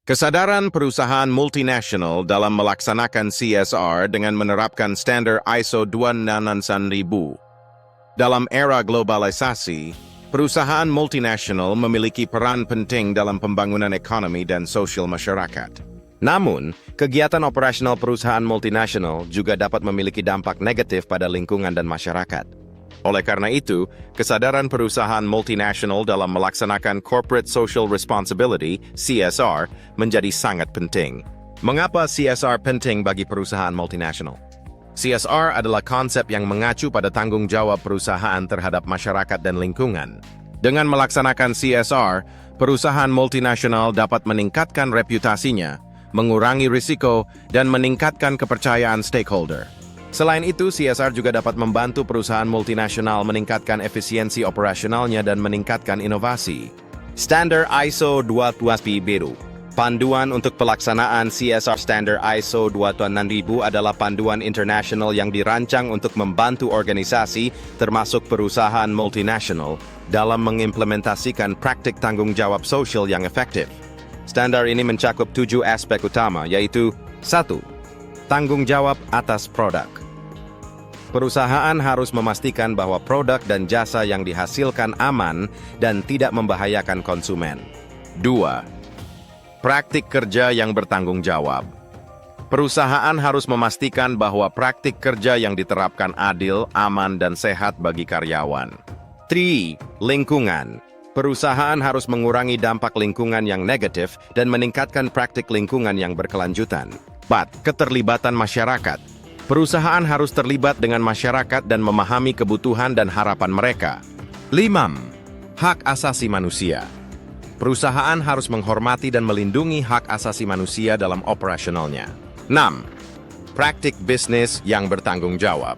Kesadaran perusahaan multinasional dalam melaksanakan CSR dengan menerapkan standar ISO 26000. Dalam era globalisasi, perusahaan multinasional memiliki peran penting dalam pembangunan ekonomi dan sosial masyarakat. Namun, kegiatan operasional perusahaan multinasional juga dapat memiliki dampak negatif pada lingkungan dan masyarakat. Oleh karena itu, kesadaran perusahaan multinasional dalam melaksanakan Corporate Social Responsibility (CSR) menjadi sangat penting. Mengapa CSR penting bagi perusahaan multinasional? CSR adalah konsep yang mengacu pada tanggung jawab perusahaan terhadap masyarakat dan lingkungan. Dengan melaksanakan CSR, perusahaan multinasional dapat meningkatkan reputasinya, mengurangi risiko, dan meningkatkan kepercayaan stakeholder. Selain itu, CSR juga dapat membantu perusahaan multinasional meningkatkan efisiensi operasionalnya dan meningkatkan inovasi. Standar ISO 22000. Panduan untuk pelaksanaan CSR Standar ISO 26000 adalah panduan internasional yang dirancang untuk membantu organisasi, termasuk perusahaan multinasional, dalam mengimplementasikan praktik tanggung jawab sosial yang efektif. Standar ini mencakup 7 aspek utama, yaitu 1. Tanggung jawab atas produk. Perusahaan harus memastikan bahwa produk dan jasa yang dihasilkan aman dan tidak membahayakan konsumen. 2. Praktik kerja yang bertanggung jawab. Perusahaan harus memastikan bahwa praktik kerja yang diterapkan adil, aman, dan sehat bagi karyawan. 3. Lingkungan. Perusahaan harus mengurangi dampak lingkungan yang negatif dan meningkatkan praktik lingkungan yang berkelanjutan. 4. Keterlibatan masyarakat. Perusahaan harus terlibat dengan masyarakat dan memahami kebutuhan dan harapan mereka. 5. Hak asasi manusia. Perusahaan harus menghormati dan melindungi hak asasi manusia dalam operasionalnya. 6. Praktik bisnis yang bertanggung jawab.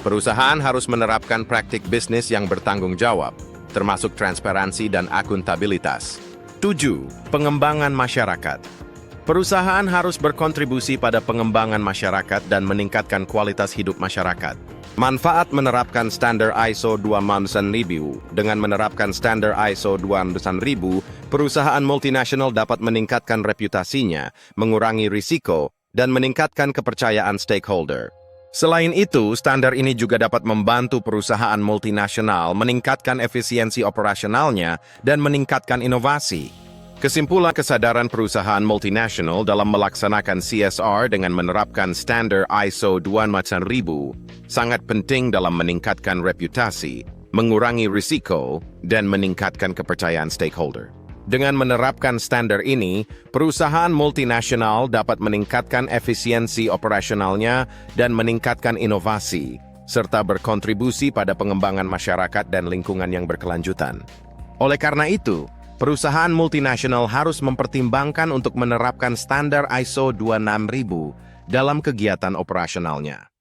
Perusahaan harus menerapkan praktik bisnis yang bertanggung jawab, termasuk transparansi dan akuntabilitas. 7. Pengembangan masyarakat. Perusahaan harus berkontribusi pada pengembangan masyarakat dan meningkatkan kualitas hidup masyarakat. Manfaat menerapkan standar ISO 26000. Dengan menerapkan standar ISO 26000, perusahaan multinasional dapat meningkatkan reputasinya, mengurangi risiko, dan meningkatkan kepercayaan stakeholder. Selain itu, standar ini juga dapat membantu perusahaan multinasional meningkatkan efisiensi operasionalnya dan meningkatkan inovasi. Kesimpulan, kesadaran perusahaan multinasional dalam melaksanakan CSR dengan menerapkan standar ISO 26000 sangat penting dalam meningkatkan reputasi, mengurangi risiko, dan meningkatkan kepercayaan stakeholder. Dengan menerapkan standar ini, perusahaan multinasional dapat meningkatkan efisiensi operasionalnya dan meningkatkan inovasi, serta berkontribusi pada pengembangan masyarakat dan lingkungan yang berkelanjutan. Oleh karena itu, perusahaan multinasional harus mempertimbangkan untuk menerapkan standar ISO 26000 dalam kegiatan operasionalnya.